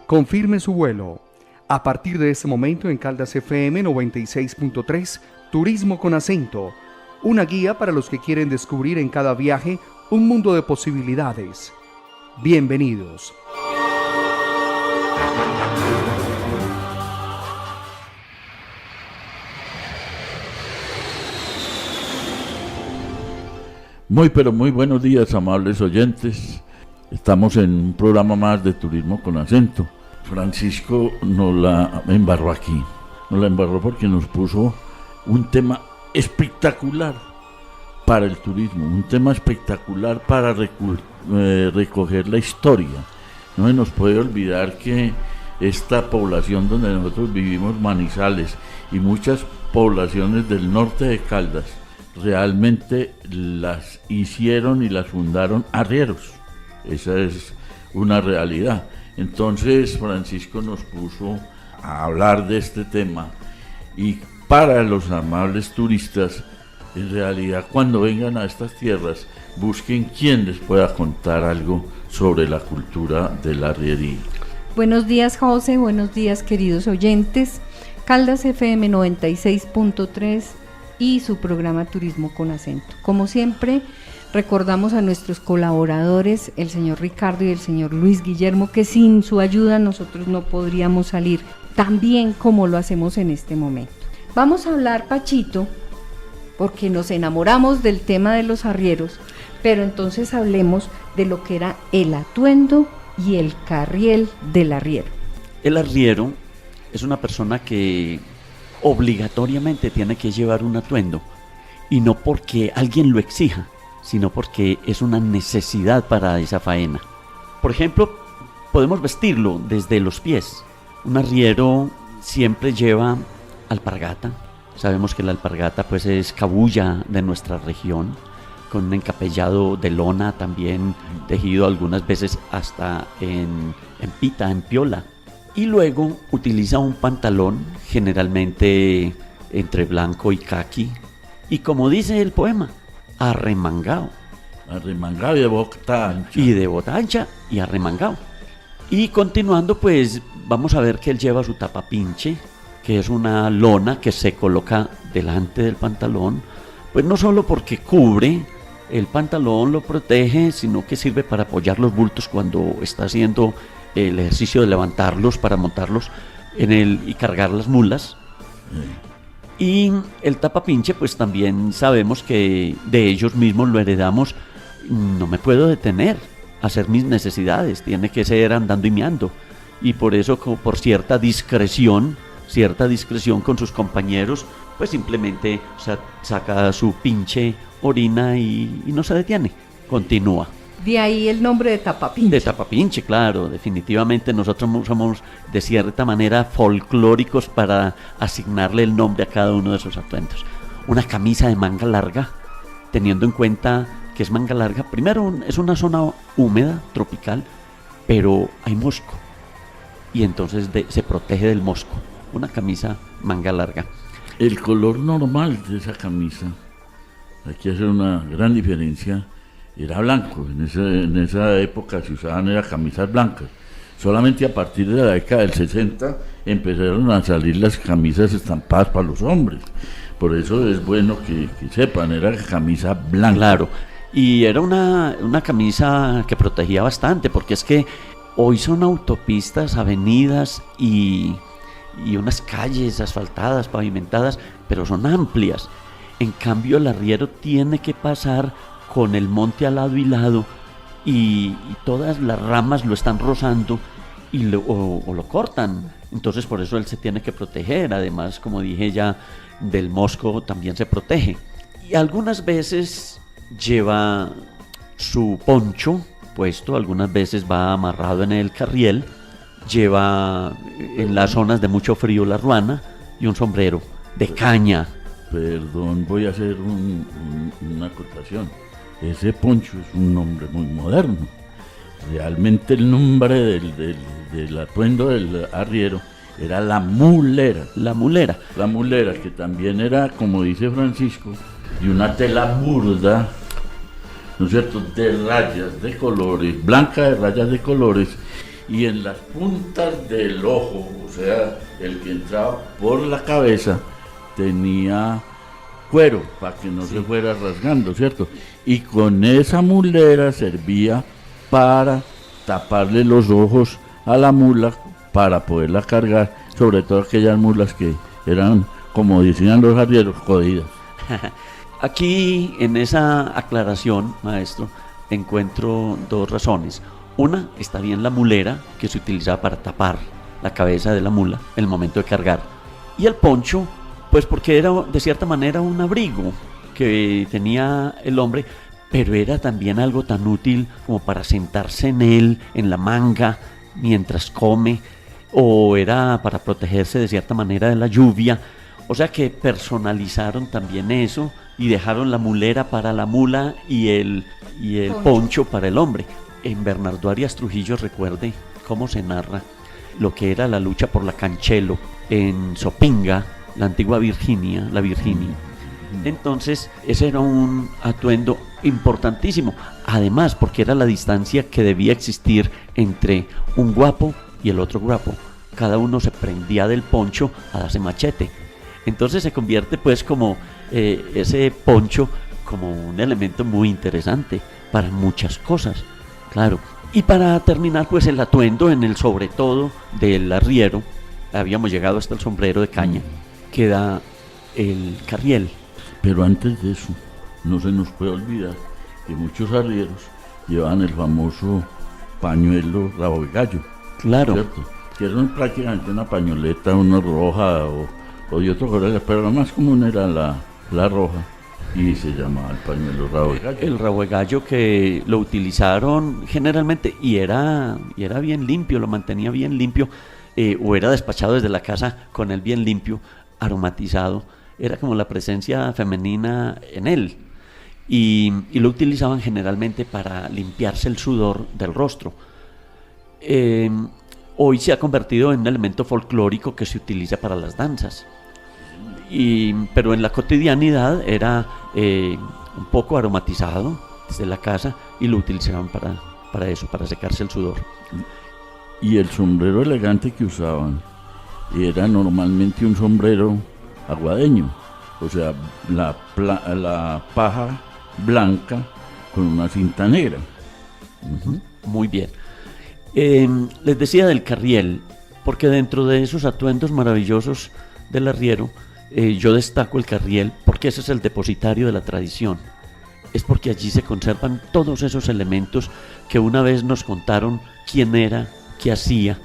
Confirme su vuelo. A partir de este momento en Caldas FM 96.3, Turismo con Acento. Una guía para los que quieren descubrir en cada viaje un mundo de posibilidades. Bienvenidos. Muy buenos días, amables oyentes. Estamos en un programa más de Turismo con Acento. Francisco nos la embarró aquí. Nos la embarró porque nos puso un tema espectacular para el turismo, un tema espectacular para recoger la historia. No se nos puede olvidar que esta población donde nosotros vivimos, Manizales, y muchas poblaciones del norte de Caldas, realmente las hicieron y las fundaron arrieros. Esa es una realidad. Entonces Francisco nos puso a hablar de este tema, y para los amables turistas, en realidad cuando vengan a estas tierras, busquen quien les pueda contar algo sobre la cultura de la arriería. Buenos días, José, buenos días, queridos oyentes. Caldas FM 96.3 y su programa Turismo con Acento. Como siempre, recordamos a nuestros colaboradores, el señor Ricardo y el señor Luis Guillermo, que sin su ayuda nosotros no podríamos salir tan bien como lo hacemos en este momento. Vamos a hablar, Pachito, porque nos enamoramos del tema de los arrieros, pero entonces hablemos de lo que era el atuendo y el carriel del arriero. El arriero es una persona que obligatoriamente tiene que llevar un atuendo, y no porque alguien lo exija, sino porque es una necesidad para esa faena. Por ejemplo, podemos vestirlo desde los pies. Un arriero siempre lleva alpargata. Sabemos que la alpargata pues es cabuya de nuestra región, con un encapellado de lona también tejido algunas veces hasta en pita, en piola. Y luego utiliza un pantalón generalmente entre blanco y caqui, y como dice el poema, arremangado Arremangado y de bota ancha. Y de bota ancha y arremangado. Y continuando, pues vamos a ver que él lleva su tapapinche, que es una lona que se coloca delante del pantalón, pues no solo porque cubre el pantalón, lo protege, sino que sirve para apoyar los bultos cuando está haciendo el ejercicio de levantarlos para montarlos y cargar las mulas. Y el tapapinche, pues también sabemos que de ellos mismos lo heredamos. No me puedo detener a hacer mis necesidades, tiene que ser andando y meando, y por eso, como por cierta discreción con sus compañeros, pues simplemente saca su pinche, orina y no se detiene, continúa. De ahí el nombre de tapapinche. De tapapinche, claro, definitivamente nosotros somos de cierta manera folclóricos para asignarle el nombre a cada uno de esos atuendos. Una camisa de manga larga, teniendo en cuenta que es manga larga, primero es una zona húmeda, tropical, pero hay mosco, y entonces se protege del mosco. Una camisa manga larga. El color normal de esa camisa, aquí hace una gran diferencia, era blanco. En esa época se usaban camisas blancas. Solamente a partir de la década del 60 empezaron a salir las camisas estampadas para los hombres. Por eso es bueno que sepan, era camisa blanca. Claro, y era una camisa que protegía bastante, porque es que hoy son autopistas, avenidas y unas calles asfaltadas, pavimentadas, pero son amplias. En cambio, el arriero tiene que pasar con el monte al lado y lado, y todas las ramas lo están rozando o lo cortan. Entonces por eso él se tiene que proteger. Además, como dije ya, del mosco también se protege. Y algunas veces lleva su poncho puesto, algunas veces va amarrado en el carriel, lleva en las zonas de mucho frío la ruana y un sombrero de caña. Perdón, voy a hacer una acotación. Ese poncho es un nombre muy moderno. Realmente el nombre del atuendo del arriero era la mulera. La mulera. La mulera, que también era, como dice Francisco, de una tela burda, ¿no es cierto?, de rayas de colores, blanca de rayas de colores, y en las puntas del ojo, o sea, el que entraba por la cabeza, tenía cuero para que no se fuera rasgando, ¿cierto? Y con esa mulera servía para taparle los ojos a la mula para poderla cargar, sobre todo aquellas mulas que eran, como decían los arrieros, jodidas. Aquí, en esa aclaración, maestro, encuentro dos razones. Una, está bien la mulera, que se utilizaba para tapar la cabeza de la mula en el momento de cargar. Y el poncho, pues porque era de cierta manera un abrigo que tenía el hombre, pero era también algo tan útil como para sentarse en él, en la manga, mientras come, o era para protegerse de cierta manera de la lluvia. O sea que personalizaron también eso y dejaron la mulera para la mula y el poncho para el hombre. En Bernardo Arias Trujillo, recuerde cómo se narra lo que era la lucha por la Canchelo en Sopinga, la antigua Virginia, la Virginia. Entonces, ese era un atuendo importantísimo. Además, porque era la distancia que debía existir entre un guapo y el otro guapo. Cada uno se prendía del poncho a darse machete. Entonces se convierte pues como ese poncho como un elemento muy interesante para muchas cosas, claro. Y para terminar pues el atuendo en el sobre todo del arriero, habíamos llegado hasta el sombrero de caña, queda el carriel. Pero antes de eso, no se nos puede olvidar que muchos arrieros llevaban el famoso pañuelo rabo de gallo. Claro. ¿Cierto? Que era prácticamente una pañoleta, una roja o de otro color, pero la más común era la roja y se llamaba el pañuelo rabo de gallo. El rabo de gallo que lo utilizaron generalmente y era bien limpio, lo mantenía bien limpio, o era despachado desde la casa con él bien limpio, aromatizado. Era como la presencia femenina en él y lo utilizaban generalmente para limpiarse el sudor del rostro. Hoy se ha convertido en un elemento folclórico que se utiliza para las danzas, pero en la cotidianidad era un poco aromatizado desde la casa y lo utilizaban para eso, para secarse el sudor. Y el sombrero elegante que usaban era normalmente un sombrero aguadeño, o sea, la paja blanca con una cinta negra. Muy bien. Les decía del carriel, porque dentro de esos atuendos maravillosos del arriero, yo destaco el carriel porque ese es el depositario de la tradición. Es porque allí se conservan todos esos elementos que una vez nos contaron quién era, qué hacía,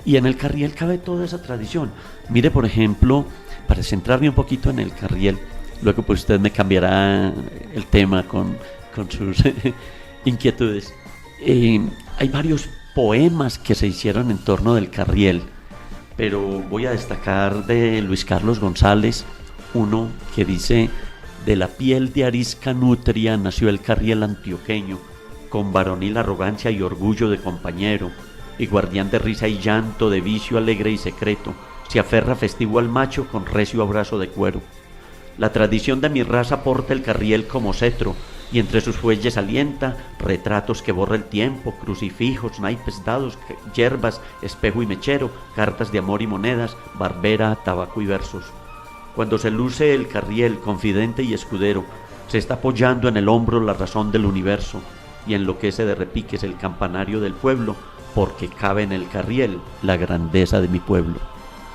y en el carriel cabe toda esa tradición. Mire, por ejemplo, para centrarme un poquito en el carriel, luego pues usted me cambiará el tema con sus inquietudes. Hay varios poemas que se hicieron en torno del carriel, pero voy a destacar de Luis Carlos González uno que dice: de la piel de arisca nutria nació el carriel antioqueño, con varonil arrogancia y orgullo de compañero, y guardián de risa y llanto, de vicio alegre y secreto, se aferra festivo al macho con recio abrazo de cuero. La tradición de mi raza porta el carriel como cetro, y entre sus fuelles alienta retratos que borra el tiempo, crucifijos, naipes, dados, hierbas, espejo y mechero, cartas de amor y monedas, barbera, tabaco y versos. Cuando se luce el carriel, confidente y escudero, se está apoyando en el hombro la razón del universo, y enloquece de repiques el campanario del pueblo, porque cabe en el carriel la grandeza de mi pueblo.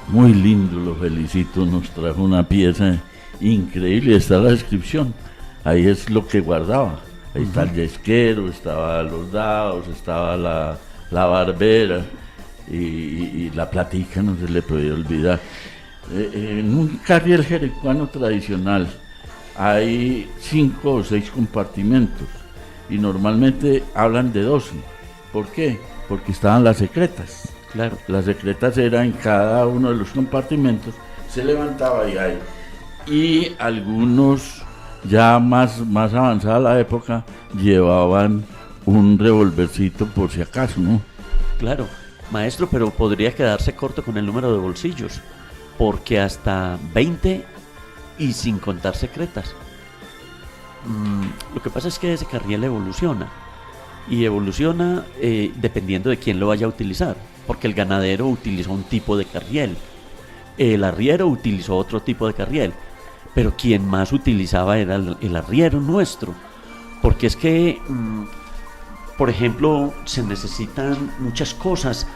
Muy lindo, lo felicito, nos trajo una pieza increíble, está la descripción. Ahí es lo que guardaba. Ahí está el yesquero, estaba los dados, estaba la barbera y la platica, no se le podía olvidar. En un carriel jericuano tradicional hay 5 o 6 compartimentos y normalmente hablan de 12. ¿Por qué? Porque estaban las secretas. Claro. Las secretas eran en cada uno de los compartimentos, se levantaba y ahí. Y algunos, ya más avanzada la época, llevaban un revolvercito por si acaso, ¿no? Claro, maestro, pero podría quedarse corto con el número de bolsillos, porque hasta 20 y sin contar secretas. Lo que pasa es que ese carriel evoluciona. y evoluciona dependiendo de quién lo vaya a utilizar, porque el ganadero utilizó un tipo de carriel, el arriero utilizó otro tipo de carriel, pero quien más utilizaba era el arriero nuestro, porque es que, por ejemplo, se necesitan muchas cosas.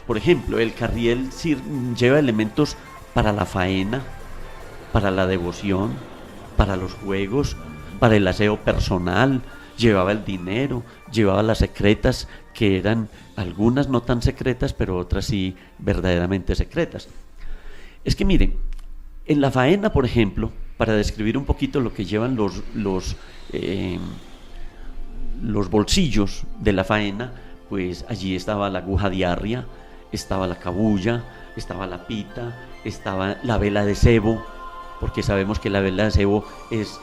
Por ejemplo, el carriel lleva elementos para la faena, para la devoción, para los juegos, para el aseo personal, llevaba el dinero, llevaba las secretas, que eran algunas no tan secretas, pero otras sí verdaderamente secretas. Es que miren, en la faena, por ejemplo, para describir un poquito lo que llevan los bolsillos de la faena, pues allí estaba la aguja diarria, estaba la cabulla, estaba la pita, estaba la vela de cebo, porque sabemos que la vela de cebo es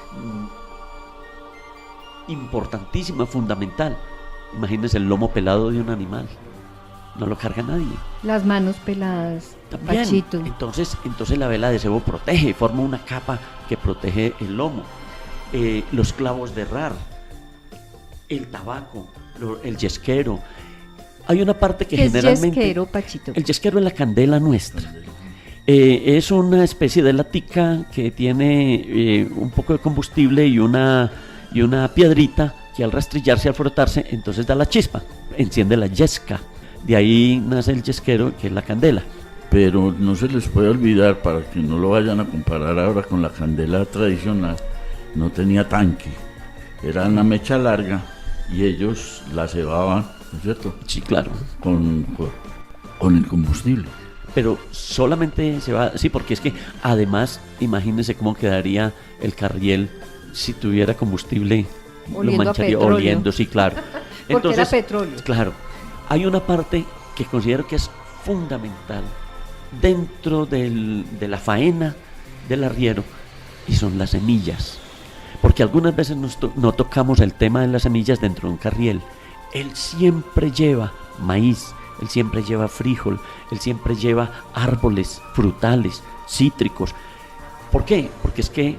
importantísima, fundamental. Imagínense el lomo pelado de un animal, no lo carga nadie. Las manos peladas, también. Pachito. Entonces la vela de cebo protege, forma una capa que protege el lomo. Los clavos de herrar, el tabaco, el yesquero. Hay una parte que generalmente... ¿Qué es yesquero, Pachito? El yesquero es la candela nuestra. Es una especie de latica que tiene un poco de combustible y una piedrita que al rastrillarse, al frotarse, entonces da la chispa, enciende la yesca. De ahí nace el yesquero, que es la candela. Pero no se les puede olvidar, para que no lo vayan a comparar ahora con la candela tradicional, no tenía tanque, era una mecha larga y ellos la cebaban, ¿no es cierto? Sí, claro. Con el combustible. Pero solamente se va, sí, porque es que además, imagínense cómo quedaría el carriel si tuviera combustible, oliendo, lo mancharía, oliendo, sí, claro. Porque era petróleo. Claro, hay una parte que considero que es fundamental dentro de la faena del arriero, y son las semillas. Porque algunas veces no tocamos el tema de las semillas dentro de un carriel. Él siempre lleva maíz, él siempre lleva frijol, él siempre lleva árboles frutales, cítricos. ¿Por qué? Porque es que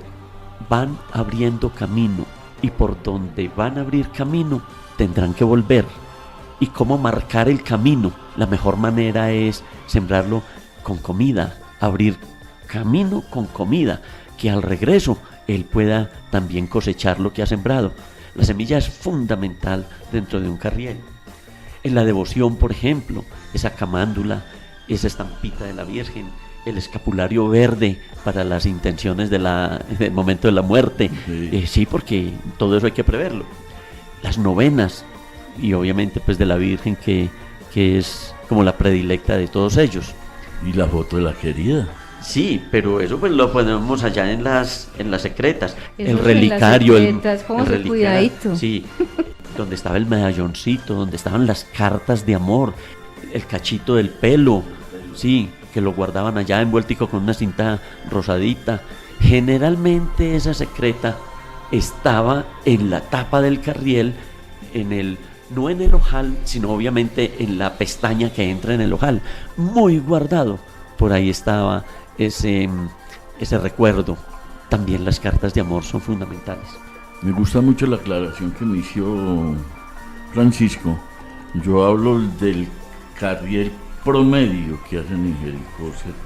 van abriendo camino, y por donde van a abrir camino tendrán que volver. ¿Y cómo marcar el camino? La mejor manera es sembrarlo con comida, abrir camino con comida, que al regreso él pueda también cosechar lo que ha sembrado. La semilla es fundamental dentro de un carriel. En la devoción, por ejemplo, esa camándula, esa estampita de la Virgen, el escapulario verde para las intenciones del momento de la muerte. Sí, porque todo eso hay que preverlo. Las novenas, y obviamente pues de la Virgen, que es como la predilecta de todos ellos. Y la foto de la querida. Sí, pero eso pues lo ponemos allá en las secretas. Eso el relicario, el relicario, cuidadito. Sí, donde estaba el medalloncito, donde estaban las cartas de amor, el cachito del pelo, sí, que lo guardaban allá envueltico con una cinta rosadita. Generalmente esa secreta estaba en la tapa del carriel, no en el ojal, sino obviamente en la pestaña que entra en el ojal, muy guardado. Por ahí estaba ese recuerdo. También las cartas de amor son fundamentales. Me gusta mucho la aclaración que me hizo Francisco. Yo hablo del carriel promedio que hacen en Jericó, ¿cierto?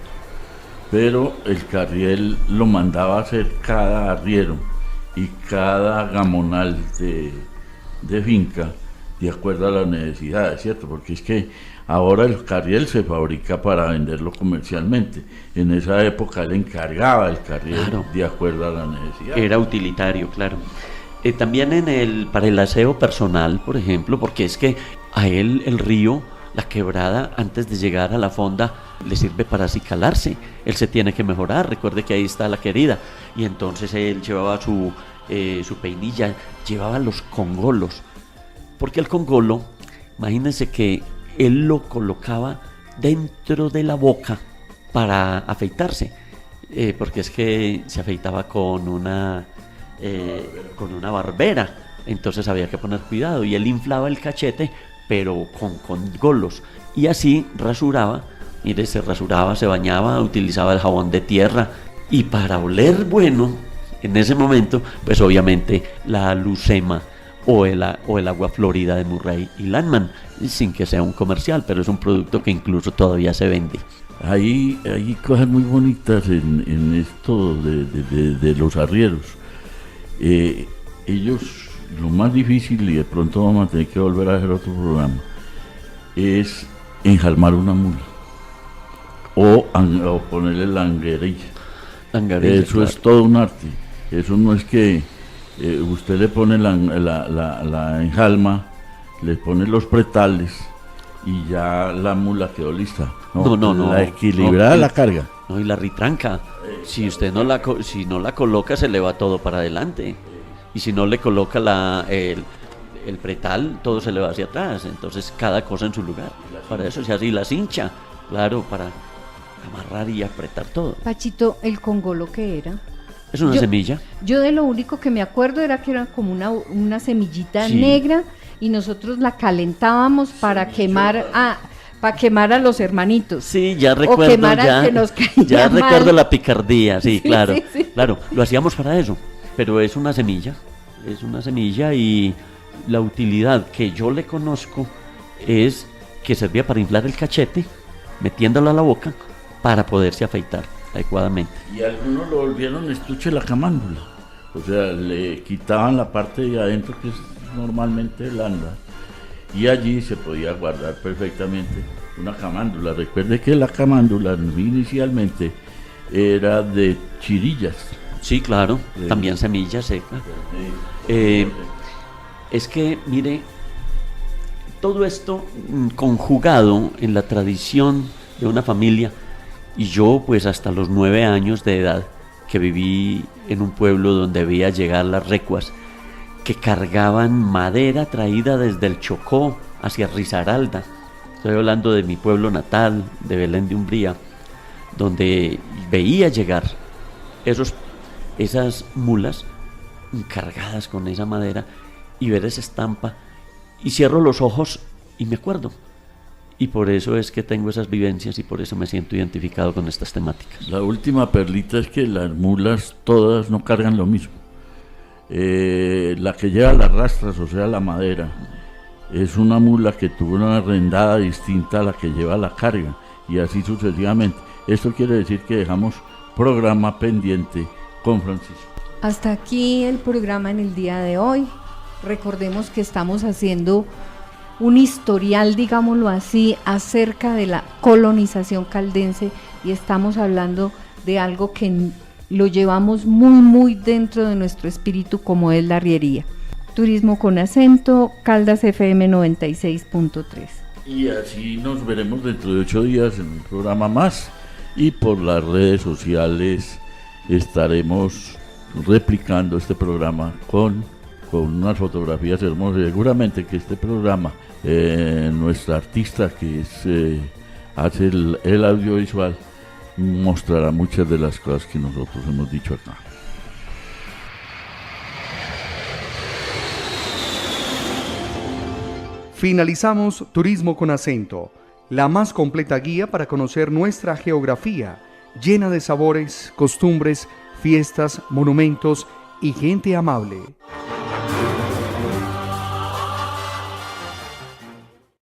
Pero el carriel lo mandaba a hacer cada arriero y cada gamonal de finca, de acuerdo a las necesidades, ¿cierto? Porque es que ahora el carriel se fabrica para venderlo comercialmente. En esa época él encargaba el carriel, claro, de acuerdo a la necesidad. Era utilitario, claro. También para el aseo personal, por ejemplo, porque es que a él el río, la quebrada, antes de llegar a la fonda, le sirve para acicalarse. Él se tiene que mejorar. Recuerde que ahí está la querida. Y entonces él llevaba su peinilla, llevaba los congolos. Porque el congolo, imagínense que él lo colocaba dentro de la boca para afeitarse, porque es que se afeitaba con una barbera, entonces había que poner cuidado, y él inflaba el cachete pero con congolos, y así rasuraba. Mire, se rasuraba, se bañaba, utilizaba el jabón de tierra, y para oler bueno en ese momento, pues obviamente la lucema o el agua florida de Murray y Landman, sin que sea un comercial, pero es un producto que incluso todavía se vende. Hay cosas muy bonitas en esto de los arrieros. Ellos, lo más difícil, y de pronto vamos a tener que volver a hacer otro programa, es enjalmar una mula o ponerle languerilla. Eso claro. Es todo un arte. Eso no es que usted le pone la enjalma, le pone los pretales y ya la mula quedó lista. No. La equilibrada la carga. No, y la ritranca. Si usted no la coloca, se le va todo para adelante. Y si no le coloca el pretal, todo se le va hacia atrás. Entonces, cada cosa en su lugar. Para eso se hace y la cincha. Claro, para amarrar y apretar todo. Pachito, ¿el congolo qué era? Es una semilla. Yo de lo único que me acuerdo era que era como una semillita negra y nosotros la calentábamos para quemar a los hermanitos. Sí, ya recuerdo. O quemar al que nos caía ya mal. Recuerdo la picardía, sí, claro. Sí. Claro, lo hacíamos para eso, pero es una semilla y la utilidad que yo le conozco es que servía para inflar el cachete, metiéndolo a la boca para poderse afeitar adecuadamente. Y algunos lo volvieron estuche la camándula, o sea, le quitaban la parte de adentro que es normalmente blanda y allí se podía guardar perfectamente una camándula. Recuerde que la camándula inicialmente era de chirillas. Sí, claro, también semilla seca. Es que, mire, todo esto conjugado en la tradición de una familia, y yo pues hasta los 9 años de edad que viví en un pueblo donde veía llegar las recuas que cargaban madera traída desde el Chocó hacia Risaralda. Estoy hablando de mi pueblo natal, de Belén de Umbría, donde veía llegar esas mulas cargadas con esa madera y ver esa estampa, y cierro los ojos y me acuerdo. Y por eso es que tengo esas vivencias y por eso me siento identificado con estas temáticas. La última perlita es que las mulas todas no cargan lo mismo. La que lleva las rastras, o sea, la madera, es una mula que tuvo una arrendada distinta a la que lleva la carga, y así sucesivamente. Esto quiere decir que dejamos programa pendiente con Francisco. Hasta aquí el programa en el día de hoy. Recordemos que estamos haciendo un historial, digámoslo así, acerca de la colonización caldense, y estamos hablando de algo que lo llevamos muy, muy dentro de nuestro espíritu, como es la arriería. Turismo con acento, Caldas FM 96.3. Y así nos veremos dentro de 8 días en un programa más, y por las redes sociales estaremos replicando este programa con unas fotografías hermosas. Seguramente que este programa, nuestra artista que hace el audiovisual, mostrará muchas de las cosas que nosotros hemos dicho acá. Finalizamos Turismo con Acento, la más completa guía para conocer nuestra geografía, llena de sabores, costumbres, fiestas, monumentos y gente amable.